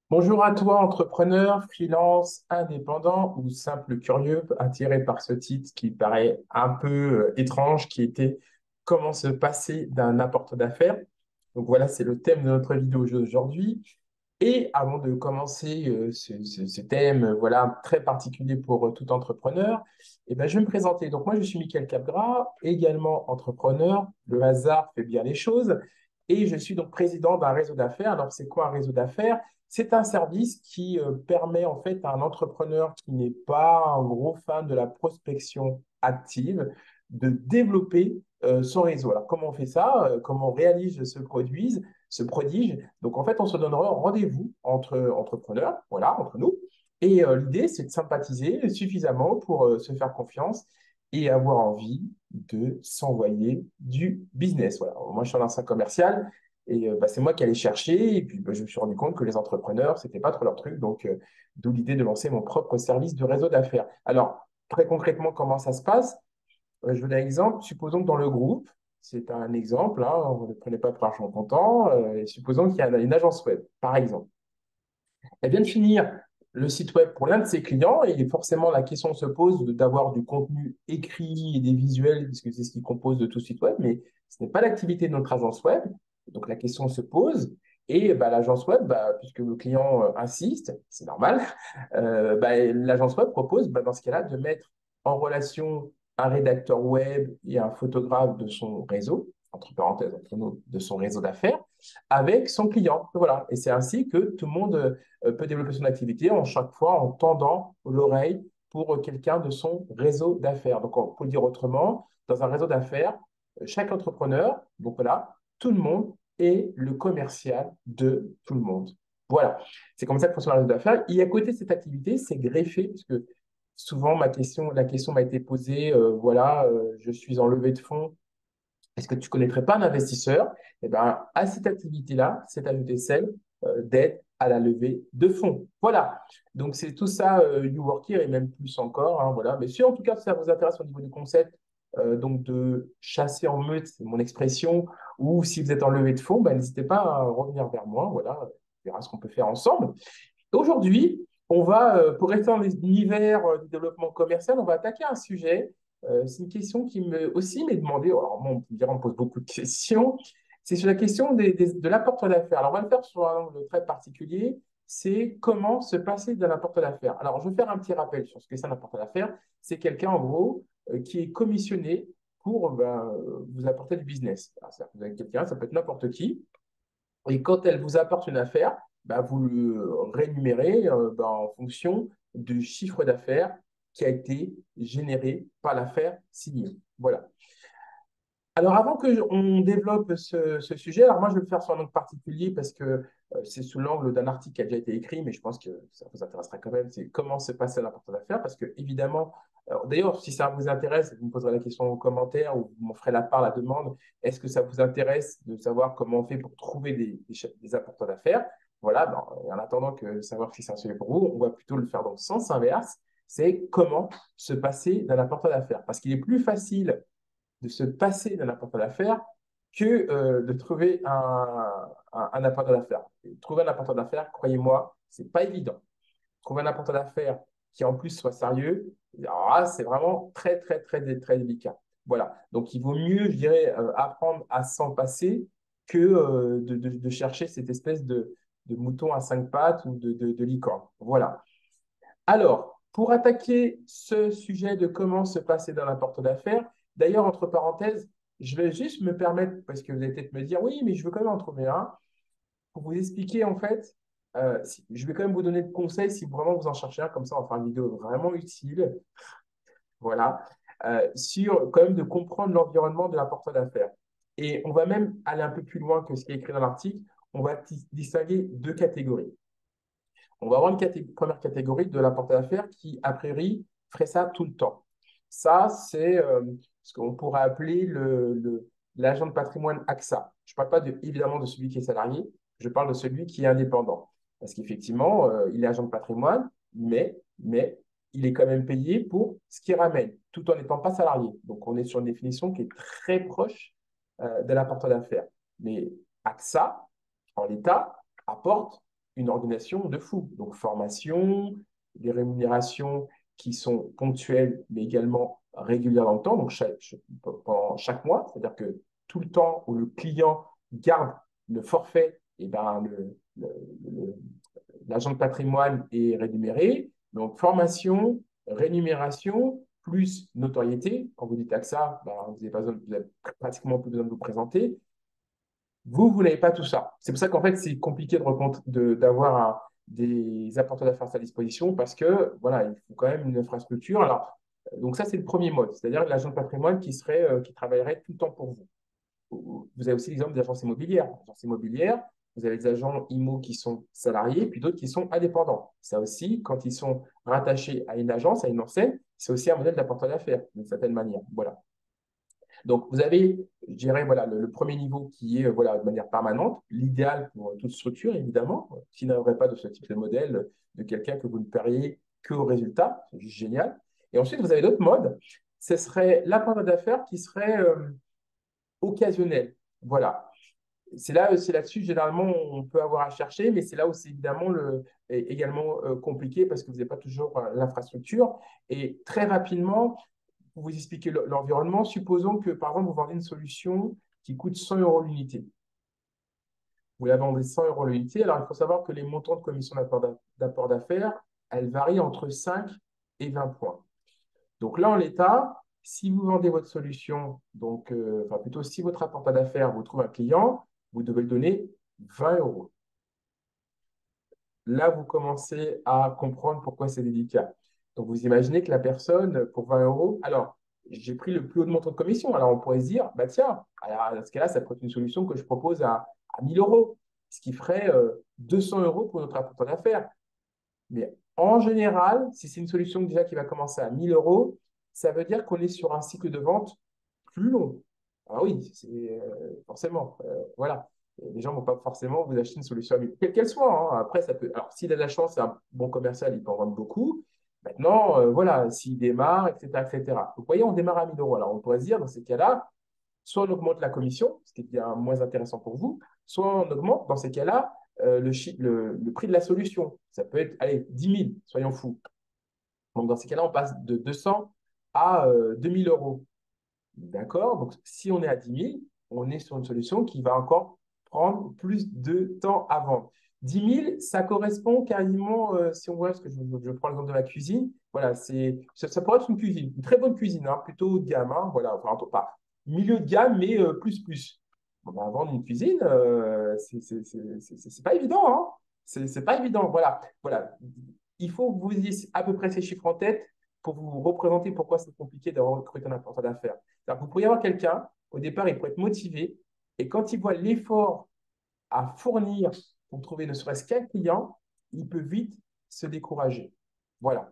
Bonjour à toi, entrepreneur, freelance, indépendant ou simple curieux attiré par ce titre qui paraît un peu étrange, qui était comment se passer d'un apport d'affaires. Donc voilà, c'est le thème de notre vidéo d'aujourd'hui. Et avant de commencer ce thème voilà, très particulier pour tout entrepreneur, je vais me présenter. Donc moi, je suis Mickaël Capgras, également entrepreneur. Le hasard fait bien les choses. Et je suis donc président d'un réseau d'affaires. Alors, c'est quoi un réseau d'affaires? C'est un service qui permet en fait à un entrepreneur qui n'est pas un gros fan de la prospection active de développer son réseau. Alors, comment on fait ça? Comment on réalise ce prodige? Donc, en fait, on se donnera rendez-vous entre entrepreneurs, voilà, entre nous. Et l'idée, c'est de sympathiser suffisamment pour se faire confiance et avoir envie de s'envoyer du business. Voilà. Moi, je suis un ancien commercial et c'est moi qui allais chercher. Et puis, je me suis rendu compte que les entrepreneurs, c'était pas trop leur truc. Donc, d'où l'idée de lancer mon propre service de réseau d'affaires. Alors, très concrètement, comment ça se passe? Je vous donne un exemple. Supposons que dans le groupe, c'est un exemple, hein, on ne prenait pas pour argent comptant, et supposons qu'il y a une agence web, par exemple. Elle vient de finir le site web pour l'un de ses clients et forcément la question se pose d'avoir du contenu écrit et des visuels, puisque c'est ce qui compose de tout site web, mais ce n'est pas l'activité de notre agence web. Donc la question se pose et l'agence web, puisque le client insiste, c'est normal, l'agence web propose dans ce cas-là de mettre en relation un rédacteur web et un photographe de son réseau, entre parenthèses, entre nous, de son réseau d'affaires, avec son client. Voilà. Et c'est ainsi que tout le monde peut développer son activité en chaque fois en tendant l'oreille pour quelqu'un de son réseau d'affaires. Donc, on peut le dire autrement, dans un réseau d'affaires, chaque entrepreneur, donc voilà, tout le monde est le commercial de tout le monde. Voilà, c'est comme ça que fonctionne un réseau d'affaires. Et à côté de cette activité, c'est greffé, puisque souvent la question m'a été posée, je suis en levée de fonds, est-ce que tu ne connaîtrais pas un investisseur? Eh bien, à cette activité-là, c'est ajouter celle d'aide à la levée de fonds. Voilà. Donc, c'est tout ça, You Work Here, et même plus encore. Hein, voilà. Mais si en tout cas, ça vous intéresse au niveau du concept, donc de chasser en meute, c'est mon expression, ou si vous êtes en levée de fonds, n'hésitez pas à revenir vers moi. Voilà. On verra ce qu'on peut faire ensemble. Aujourd'hui, on va, pour rester dans l'univers du développement commercial, on va attaquer un sujet. C'est une question qui aussi m'est demandée. Alors, moi, on peut dire, on me pose beaucoup de questions. C'est sur la question de l'apport d'affaires. Alors, on va le faire sur un angle très particulier. C'est comment se passer d'un apport d'affaires. Alors, je vais faire un petit rappel sur ce que c'est un apport d'affaires. C'est quelqu'un, en gros, qui est commissionné pour vous apporter du business. Alors, c'est-à-dire que vous avez quelqu'un, ça peut être n'importe qui, et quand elle vous apporte une affaire, vous le rémunérez en fonction du chiffre d'affaires qui a été généré par l'affaire signée. Voilà. Alors, avant que on développe ce sujet, alors moi, je vais le faire sur un angle particulier parce que c'est sous l'angle d'un article qui a déjà été écrit, mais je pense que ça vous intéressera quand même. C'est comment se passer l'important d'affaires parce que, évidemment, d'ailleurs, si ça vous intéresse, vous me poserez la question en commentaire ou vous m'en ferez la part, la demande. Est-ce que ça vous intéresse de savoir comment on fait pour trouver des apporteurs d'affaires? Voilà, en attendant que savoir si c'est un sujet pour vous, on va plutôt le faire dans le sens inverse. C'est comment se passer d'un apporteur d'affaires. Parce qu'il est plus facile de se passer d'un apporteur d'affaires que de trouver un apporteur d'affaires. Trouver un apporteur d'affaires, croyez-moi, c'est pas évident. Trouver un apporteur d'affaires qui en plus soit sérieux, alors là, c'est vraiment très, très, très, très délicat. Voilà. Donc, il vaut mieux, je dirais, apprendre à s'en passer que de chercher cette espèce de mouton à cinq pattes ou de licorne. Voilà. Alors, pour attaquer ce sujet de comment se passer dans l'apporteur d'affaires, d'ailleurs, entre parenthèses, je vais juste me permettre, parce que vous allez peut-être me dire, oui, mais je veux quand même en trouver un, pour vous expliquer en fait, je vais quand même vous donner de conseils si vraiment vous en cherchez un, comme ça on va faire une vidéo vraiment utile, voilà, sur quand même de comprendre l'environnement de l'apporteur d'affaires. Et on va même aller un peu plus loin que ce qui est écrit dans l'article, on va distinguer deux catégories. On va avoir une première catégorie de l'apporteur d'affaires qui, a priori, ferait ça tout le temps. Ça, c'est ce qu'on pourrait appeler l'agent de patrimoine AXA. Je ne parle pas évidemment de celui qui est salarié, je parle de celui qui est indépendant. Parce qu'effectivement, il est agent de patrimoine, mais il est quand même payé pour ce qu'il ramène, tout en n'étant pas salarié. Donc, on est sur une définition qui est très proche de l'apporteur d'affaires. Mais AXA, en l'état, apporte une organisation de fou. Donc, formation, des rémunérations qui sont ponctuelles, mais également régulières dans le temps, donc pendant chaque mois, c'est-à-dire que tout le temps où le client garde le forfait, et ben l'agent de patrimoine est rémunéré. Donc, formation, rémunération, plus notoriété. Quand vous dites AXA, ben, vous n'avez pratiquement plus besoin de vous présenter. Vous n'avez pas tout ça. C'est pour ça qu'en fait, c'est compliqué d'avoir des apporteurs d'affaires à sa disposition parce que, voilà, il faut quand même une infrastructure. Alors, donc ça, c'est le premier mode, c'est-à-dire l'agent de patrimoine qui travaillerait tout le temps pour vous. Vous avez aussi l'exemple des agences immobilières. Agences immobilières, vous avez des agents IMO qui sont salariés, puis d'autres qui sont indépendants. Ça aussi, quand ils sont rattachés à une agence, à une enseigne, c'est aussi un modèle d'apporteur d'affaires, d'une certaine manière. Voilà. Donc, vous avez, je dirais, voilà, le premier niveau qui est voilà, de manière permanente, l'idéal pour toute structure, évidemment, qui n'aurait pas de ce type de modèle de quelqu'un que vous ne paieriez que au résultat. C'est juste génial. Et ensuite, vous avez d'autres modes. Ce serait l'apporteur d'affaires qui serait occasionnel. Voilà. C'est là-dessus, généralement, on peut avoir à chercher, mais c'est là où c'est évidemment également compliqué parce que vous n'avez pas toujours l'infrastructure. Et très rapidement, pour vous expliquer l'environnement, supposons que, par exemple, vous vendez une solution qui coûte 100 euros l'unité. Vous la vendez 100 euros l'unité. Alors, il faut savoir que les montants de commission d'apport d'affaires, elles varient entre 5 et 20 points. Donc là, en l'état, si vous vendez votre solution, donc, enfin plutôt si votre apporteur d'affaires vous trouve un client, vous devez le donner 20 euros. Là, vous commencez à comprendre pourquoi c'est délicat. Donc, vous imaginez que la personne, pour 20 euros, alors, j'ai pris le plus haut de montant de commission. Alors, on pourrait se dire, bah tiens, alors, dans ce cas-là, ça peut être une solution que je propose à 1000 euros, ce qui ferait 200 euros pour notre apporteur d'affaires. Mais en général, si c'est une solution déjà qui va commencer à 1000 euros, ça veut dire qu'on est sur un cycle de vente plus long. Ah oui, c'est forcément. Voilà. Et les gens ne vont pas forcément vous acheter une solution à 1000, quelle qu'elle soit. Hein. Après, ça peut. Alors, s'il a de la chance, c'est un bon commercial, il peut en vendre beaucoup. Maintenant, voilà, s'il démarre, etc., etc. Vous voyez, on démarre à 1000 euros. Alors, on pourrait se dire, dans ces cas-là, soit on augmente la commission, ce qui est bien moins intéressant pour vous, soit on augmente, dans ces cas-là, le prix de la solution. Ça peut être, allez, 10 000, soyons fous. Donc, dans ces cas-là, on passe de 200 à 2000 euros. D'accord? Donc, si on est à 10 000, on est sur une solution qui va encore prendre plus de temps à vendre. 10 000, ça correspond quasiment, si on voit, parce que je prends l'exemple de la cuisine, voilà, ça pourrait être une cuisine, une très bonne cuisine, hein, plutôt haut de gamme, hein, voilà, enfin, pas milieu de gamme, mais plus, plus. Bon, ben, vendre une cuisine, c'est pas évident, hein. C'est pas évident, voilà, voilà. Il faut que vous ayez à peu près ces chiffres en tête pour vous représenter pourquoi c'est compliqué d'avoir recruté un apporteur d'affaires. Vous pourriez avoir quelqu'un, au départ, il pourrait être motivé, et quand il voit l'effort à fournir pour trouver ne serait-ce qu'un client, il peut vite se décourager. Voilà.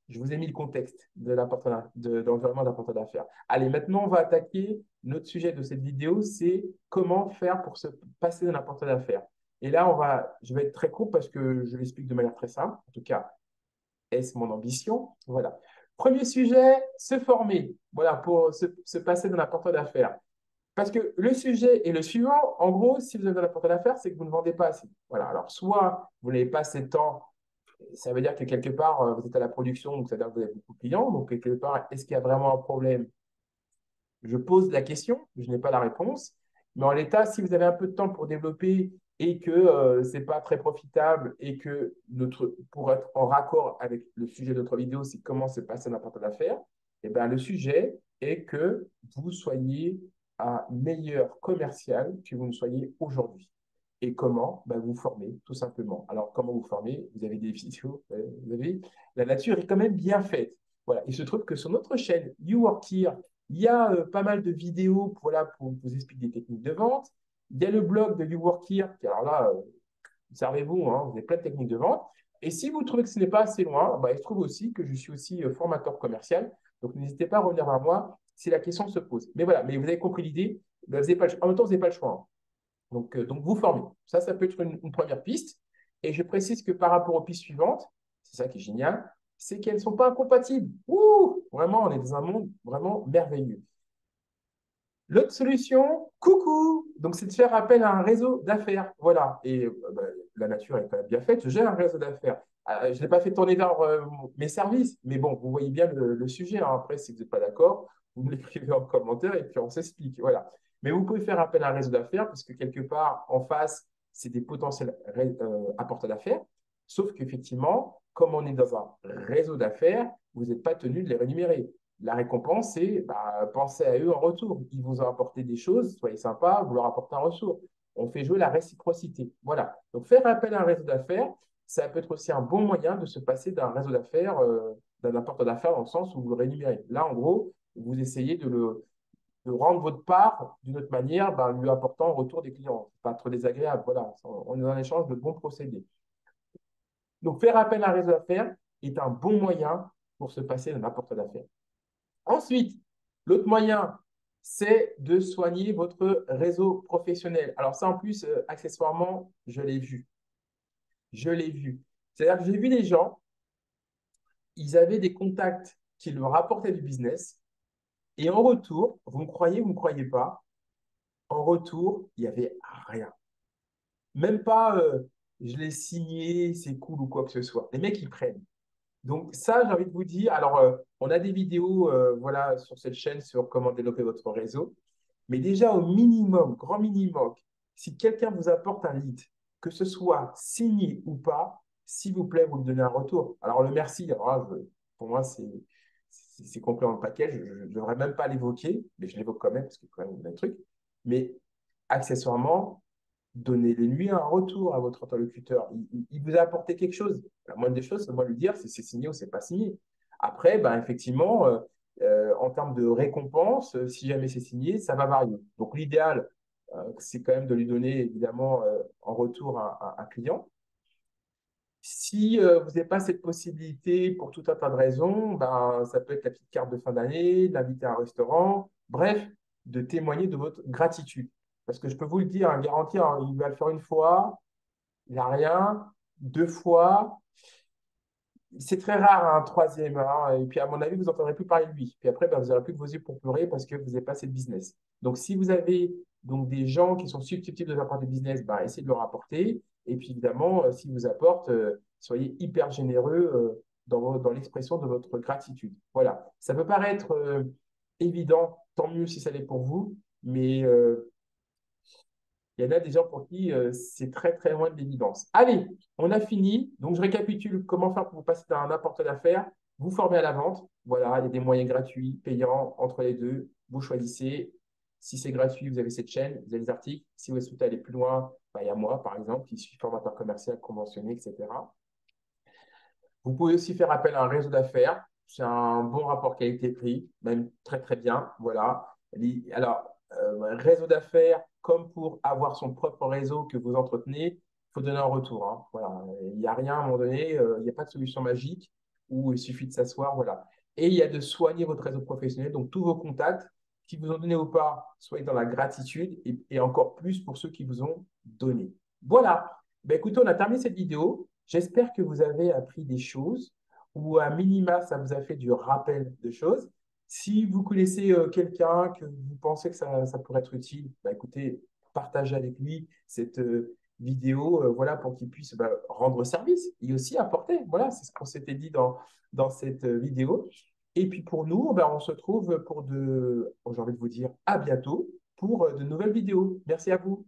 Je vous ai mis le contexte de l'environnement d'apporteur d'affaires. Allez, maintenant, on va attaquer notre sujet de cette vidéo, c'est comment faire pour se passer d'un apporteur d'affaires. Et là, je vais être très court parce que je l'explique de manière très simple. En tout cas, est-ce mon ambition? Voilà. Premier sujet, se former. Voilà, pour se passer d'un apporteur d'affaires. Parce que le sujet est le suivant. En gros, si vous avez un apporteur d'affaires, c'est que vous ne vendez pas assez. Voilà. Alors, soit vous n'avez pas assez de temps, ça veut dire que quelque part, vous êtes à la production, donc ça veut dire que vous avez beaucoup de clients. Donc, quelque part, est-ce qu'il y a vraiment un problème? Je pose la question, je n'ai pas la réponse. Mais en l'état, si vous avez un peu de temps pour développer et que ce n'est pas très profitable et que pour être en raccord avec le sujet de notre vidéo, c'est comment se passer un apporteur d'affaires, eh bien, le sujet est que vous soyez un meilleur commercial que vous ne soyez aujourd'hui. Et comment? Ben, vous formez, tout simplement. Alors, comment vous formez? Vous avez des vidéos, vous avez... La nature est quand même bien faite. Voilà. Il se trouve que sur notre chaîne You Work Here, il y a pas mal de vidéos voilà, pour vous expliquer des techniques de vente. Il y a le blog de You Work Here, qui, alors là, servez-vous, hein, vous avez plein de techniques de vente. Et si vous trouvez que ce n'est pas assez loin, bah, il se trouve aussi que je suis aussi formateur commercial. Donc, n'hésitez pas à revenir vers moi si la question se pose. Mais voilà, mais vous avez compris l'idée. Bah, en même temps, vous n'avez pas le choix. Hein. Donc, vous formez. Ça peut être une première piste. Et je précise que par rapport aux pistes suivantes, c'est ça qui est génial, c'est qu'elles ne sont pas incompatibles. Ouh, vraiment, on est dans un monde vraiment merveilleux. L'autre solution, coucou, donc c'est de faire appel à un réseau d'affaires. Voilà. Et la nature est quand même bien faite. J'ai un réseau d'affaires. Je ne l'ai pas fait tourner vers mes services, mais bon, vous voyez bien le sujet, hein. Après, si vous n'êtes pas d'accord, vous me l'écrivez en commentaire et puis on s'explique. Voilà. Mais vous pouvez faire appel à un réseau d'affaires parce que quelque part, en face, c'est des potentiels apporteurs d'affaires. Sauf qu'effectivement, comme on est dans un réseau d'affaires, vous n'êtes pas tenu de les rémunérer. La récompense, c'est bah, pensez à eux en retour. Ils vous ont apporté des choses, soyez sympa, vous leur apportez un retour. On fait jouer la réciprocité. Voilà. Donc, faire appel à un réseau d'affaires, ça peut être aussi un bon moyen de se passer d'un réseau d'affaires, d'un apporteur d'affaires dans le sens où vous le rémunérez. Là, en gros, vous essayez de rendre votre part d'une autre manière, ben, lui apportant en retour des clients. Pas trop désagréable. Voilà. On est en échange de bons procédés. Donc, faire appel à un réseau d'affaires est un bon moyen pour se passer d'un apporteur d'affaires. Ensuite, l'autre moyen, c'est de soigner votre réseau professionnel. Alors ça, en plus, accessoirement, je l'ai vu. Je l'ai vu. C'est-à-dire que j'ai vu des gens, ils avaient des contacts qui leur apportaient du business. Et en retour, vous me croyez, vous ne me croyez pas, en retour, il n'y avait rien. Même pas, je l'ai signé, c'est cool ou quoi que ce soit. Les mecs, ils prennent. Donc ça, j'ai envie de vous dire, alors on a des vidéos voilà, sur cette chaîne sur comment développer votre réseau, mais déjà au minimum, grand minimum, si quelqu'un vous apporte un lead, que ce soit signé ou pas, s'il vous plaît, vous lui donnez un retour. Alors le merci, alors là, pour moi, c'est compris dans le paquet, je ne devrais même pas l'évoquer, mais je l'évoque quand même parce qu'il y a quand même un truc. Mais accessoirement, donnez-lui un retour à votre interlocuteur. Il vous a apporté quelque chose. La moindre des choses, c'est moi lui dire si c'est signé ou c'est pas signé. Après, ben, effectivement, en termes de récompense, si jamais c'est signé, ça va varier. Donc, l'idéal, c'est quand même de lui donner, évidemment, en retour un client. Si vous n'avez pas cette possibilité pour tout un tas de raisons, ben, ça peut être la petite carte de fin d'année, d'inviter à un restaurant, bref, de témoigner de votre gratitude. Parce que je peux vous le dire, hein, garantir, hein, il va le faire une fois, il n'y a rien, deux fois, c'est très rare un troisième, hein, et puis à mon avis, vous n'entendrez plus parler de lui. Puis après, ben, vous n'aurez plus que vos yeux pour pleurer parce que vous n'avez pas assez de business. Donc si vous avez donc des gens qui sont susceptibles de vous apporter du business, ben, essayez de leur apporter. Et puis évidemment, s'ils vous apportent, soyez hyper généreux dans l'expression de votre gratitude. Voilà. Ça peut paraître évident, tant mieux si ça l'est pour vous, mais il y en a des gens pour qui c'est très très loin de l'évidence. Allez, on a fini. Donc je récapitule comment faire pour vous passer d'un apporteur d'affaires. Vous formez à la vente. Voilà, il y a des moyens gratuits, payants, entre les deux. Vous choisissez. Si c'est gratuit, vous avez cette chaîne, vous avez des articles. Si vous souhaitez aller plus loin, bah, il y a moi, par exemple, qui suis formateur commercial conventionné, etc. Vous pouvez aussi faire appel à un réseau d'affaires. C'est un bon rapport qualité-prix, même très très bien. Voilà. Alors, réseau d'affaires, comme pour avoir son propre réseau que vous entretenez, il faut donner un retour, hein. Voilà. Il n'y a rien à un moment donné, il n'y a pas de solution magique où il suffit de s'asseoir. Voilà. Et il y a de soigner votre réseau professionnel. Donc, tous vos contacts, qui vous ont donné ou pas, soyez dans la gratitude et encore plus pour ceux qui vous ont donné. Voilà. Ben, écoutez, on a terminé cette vidéo. J'espère que vous avez appris des choses ou à minima, ça vous a fait du rappel de choses. Si vous connaissez quelqu'un que vous pensez que ça pourrait être utile, bah, écoutez, partagez avec lui cette vidéo voilà, pour qu'il puisse bah, rendre service et aussi apporter. Voilà, c'est ce qu'on s'était dit dans cette vidéo. Et puis pour nous, bah, on se trouve pour j'ai envie de vous dire à bientôt pour de nouvelles vidéos. Merci à vous.